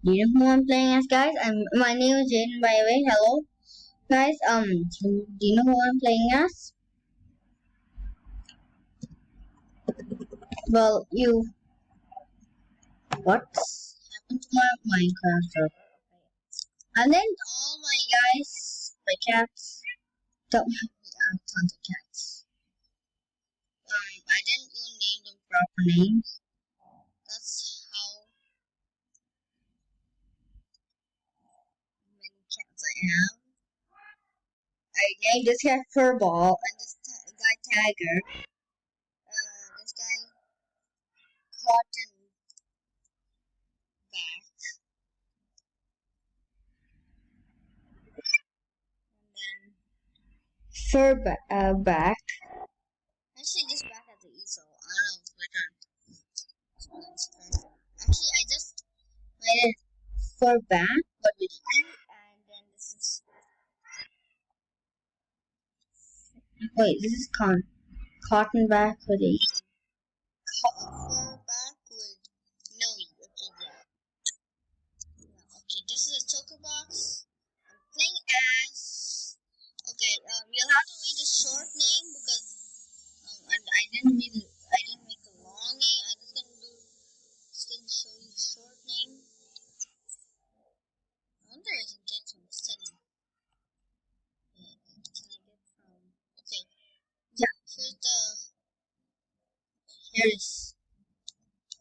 Do you know who I'm playing as, guys? My name is Jaden, by the way. Hello, guys. Do you know who I'm playing as? Well, what's happened to my Minecraft server? And then all my guys, my cats, don't have tons of cats. I didn't even name them proper names. That's how many cats I have. I named this cat Furball and this guy Tiger. This guy Cotton Back. And then Back. Actually, this back has the easel. I don't know which one. Actually, I just made it for back, but with E, and then this is. Wait, this is cotton back with a fur back with no E. Okay, yeah. Okay, this is a choker box. I'm playing as. Okay, you'll have to read the short name because and I didn't make a long name. I'm just gonna show you the short name. I wonder if I can get some setting. Yeah, can I get from? Okay, yeah. Here's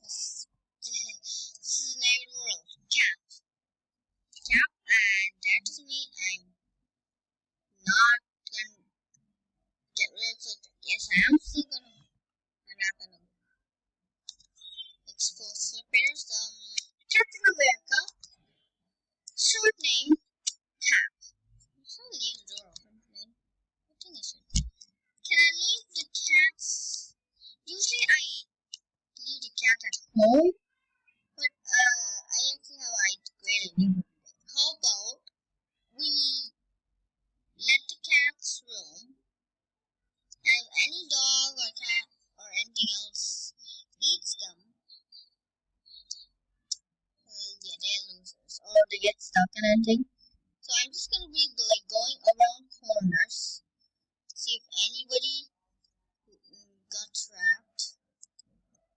this is the name of the world. Cap, and that doesn't mean I'm not gonna get rid of it. Yes, I am still gonna. I'm not gonna expose slippers. Captain America. Short name Cap. I'm just gonna leave the door open today. I think I should. Can I leave the cats? Usually I leave the cat at home, but I actually have an great idea. How about we let the cats roam, and if any dog or cat or anything else eats them, yeah, they're losers, or they get stuck in anything. So I'm just gonna be like going around corners, see if anybody got trapped.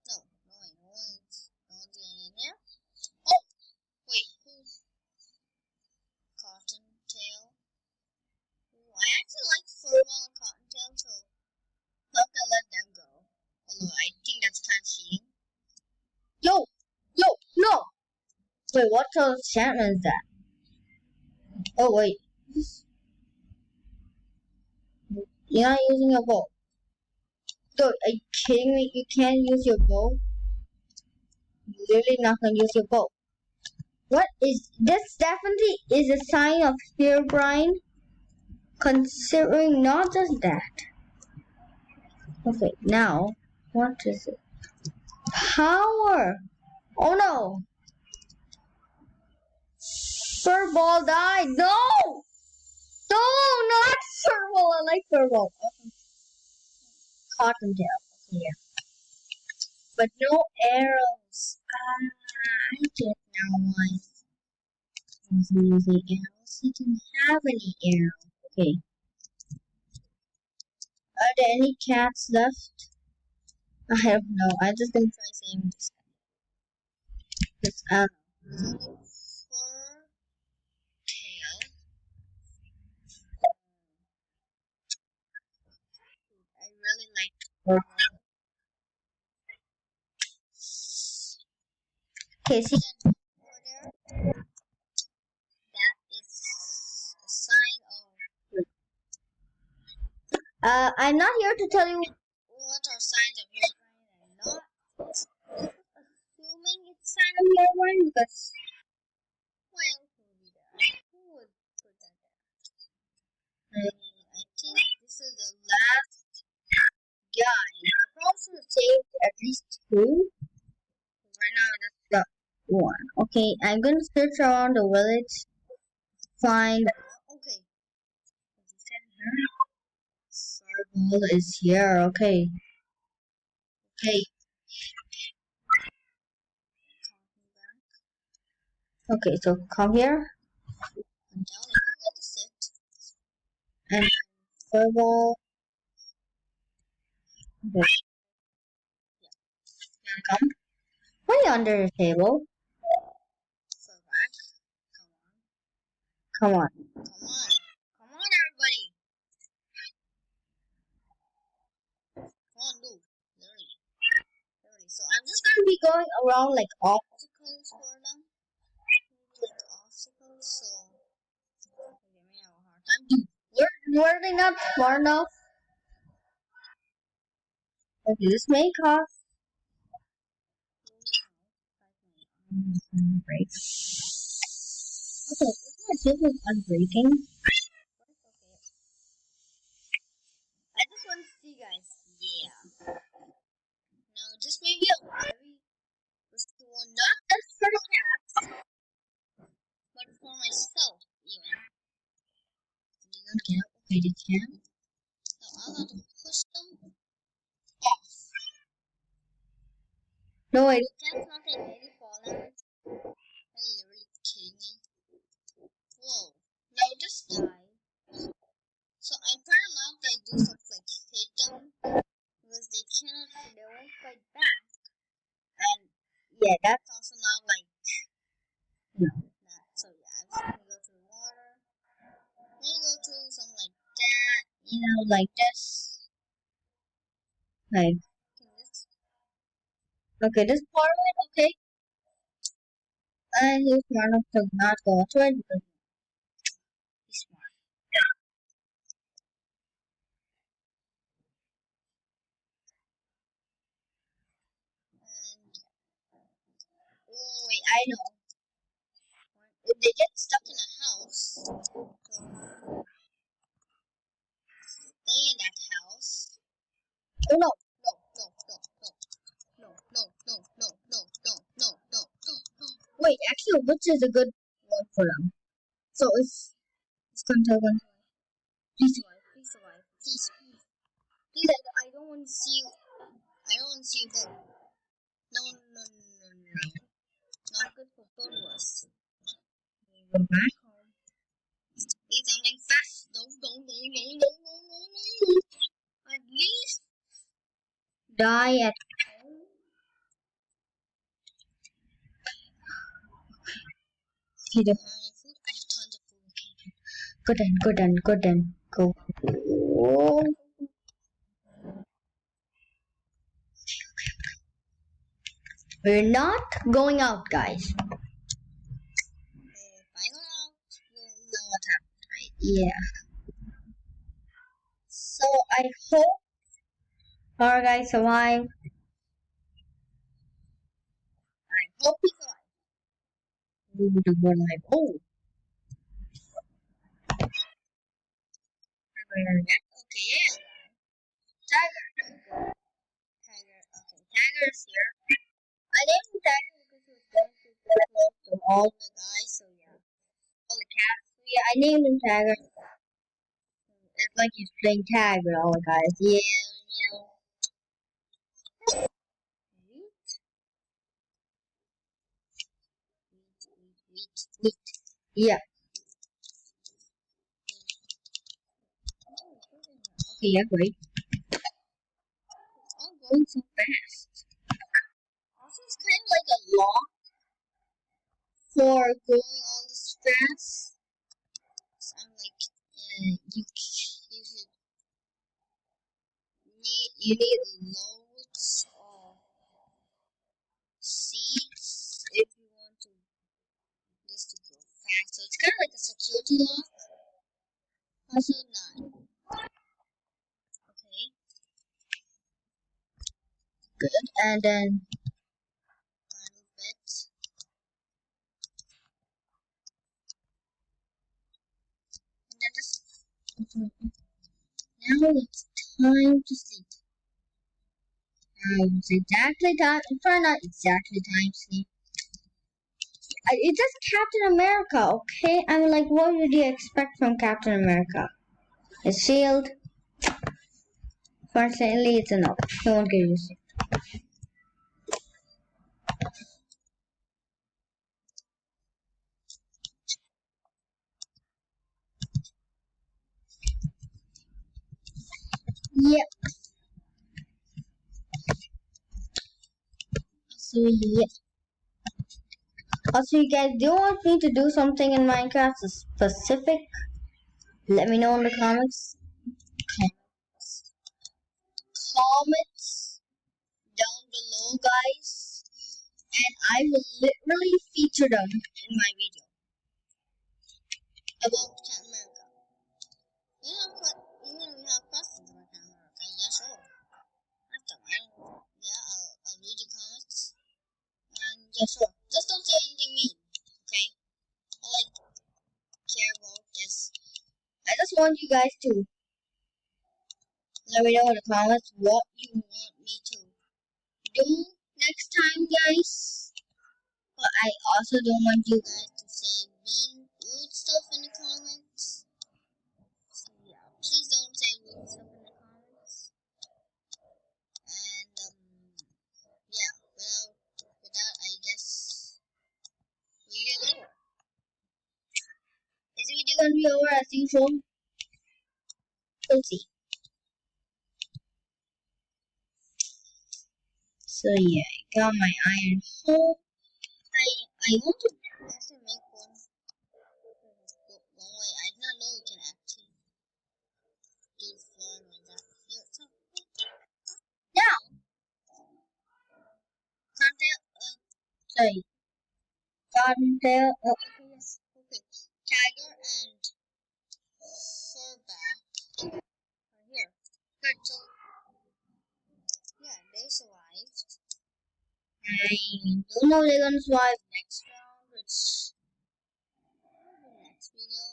No one's getting in there. Oh, wait, who's Cottontail? I actually like Furball and Cottontail, so I'm not gonna let them go. Although I think that's kind of cheating. Yo, no! Wait, what kind of enchantment is that? Oh, wait. You're not using a bow. Dude, are you kidding me? You can't use your bow? You're literally not gonna use your bow. What is this? Definitely is a sign of fear, Brian. Considering not just that. Okay, now what is it? Power. Oh no! Furball died. No, not Furball. I like Furball. Cottontail. Okay, yeah. But no arrows. I get now why I wasn't using arrows. He didn't have any arrows. Okay. Are there any cats left? I don't know. I'm just gonna try saying this. It's fur tail. I really like fur. Okay, see that over there? That is a sign of. I'm not here to tell you what are signs of Herobrine and not assuming it's sign of Herobrine because, well, who would be there? Who would put that there? I think this is the last guy. I probably should have saved at least two. Right now, I just got one. Okay, I'm gonna search around the village, find. Okay. Furball is here. Okay. Okay. Okay, so come here And down, you get to sit. and further. Okay, come. Why are you under the table? For back. Come on. Come on, everybody. Come on, dude. Literally. So I'm just Gonna be going around like off. obstacles for them. Like obstacles, so they may have a hard time. Were they not smart enough? Okay, this may cost. Break. Okay, isn't it unbreaking? Okay. I just want to see, guys. Yeah. Now, this may be a very risky one, not just for the cats, but for myself, even. They gonna get up. Okay, they can. Now, I'll have to push them off. No, I The cat's not getting any fallen. Are you literally kidding me? Whoa. Now, just die. So, I'm trying not to do stuff like hit them, because they won't fight back. And yeah, that's it's also not like no. that. So yeah, I'm just gonna go to the water. Then go to something like that. You know, like this. Like Can this? okay, this part of it, okay. And he's smart enough to not go into it because He's smart. And oh wait, I know. If they get stuck in a house, stay in that house. oh no. No. Wait, actually which is a good one for them. So it's gonna take one. Please survive. Please. I don't want to see you. I don't want to see you go. No. Not good for both of us. Go back. Need something fast. No. At least Die at see the food. I have tons of food. good then. Go. Oh. We're not going out, guys. If I go out, you'll know what happened, right? Yeah. So I hope our guys survive. I hope you survive. We're like, oh. Okay, yeah. Tiger. Okay, Tiger's here. I named him Tiger because he was going to close to all the guys, so yeah. All the cats. Yeah, I named him Tiger. It's like he's playing tag with all the guys. Yeah. Wheat. Yeah. Okay, yeah, great. All going so fast. Also, it's kind of like a lock for going all this fast. So I'm like, you need loads of seeds if you want this to go fast. So it's kind of like a security lock. Also not. Okay. Good. And then Final bit. And then just now it's time to sleep. it's exactly time. It's probably not exactly time to sleep. It's just Captain America, okay? I mean, like, what would you expect from Captain America? A shield. Fortunately, it's enough. He won't give you a shield. Yeah. So yeah. Also, you guys do want me to do something in Minecraft specific? Let me know in the comments. Comments down below, guys, and I will literally feature them in my video about Captain America. Even if you have questions about Captain America, yeah, sure. Ask them. I'll read your comments. And yeah, sure. Just don't say anything mean, okay? I like care about this. I just want you guys to let me know in the comments what you want me to do next time, guys. But I also don't want you guys to say mean, rude stuff in the comments. So yeah, please don't say rude stuff in the comments. And yeah, with that, I guess video's over. Is the video gonna be over as usual? We'll see. So yeah, I got my iron hole. I want to actually make one way. I did not know we can actually do the floor like that. Here, so now contact sorry. Cottontail okay, yes. Okay. Tiger and furback are here. Good, so yeah, they survived. I don't know if they're gonna survive next round, which next video.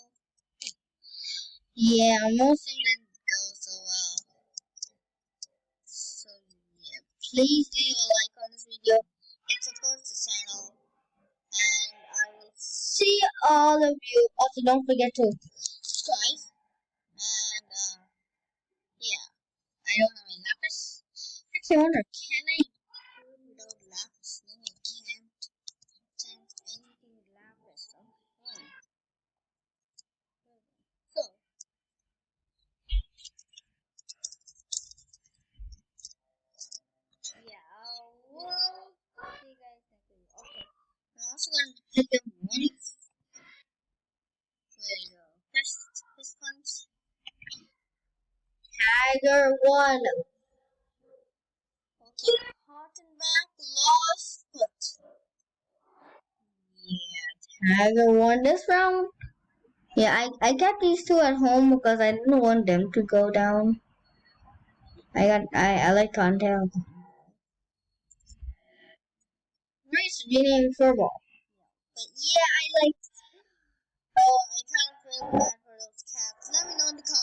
Yeah, most of them didn't go so well. So yeah, please leave a like on this video. It supports the channel. And I will see all of you. Also, don't forget to subscribe. And yeah, I don't have any lapis. Actually, I wonder, can I do it without lapis? No, I can't. Can't anything with lapis. Okay. So, yeah, well, see you guys next video. Okay. I'm also going to hit them once. There you go. First punch. Tiger won. Okay, Hartenbach lost, but yeah, Tiger won this round. Yeah, I kept these two at home because I didn't want them to go down. I like Contail. Nice renamed Furball. But yeah, I like. Oh, I kind of feel bad for those cats. Let me know in the comments.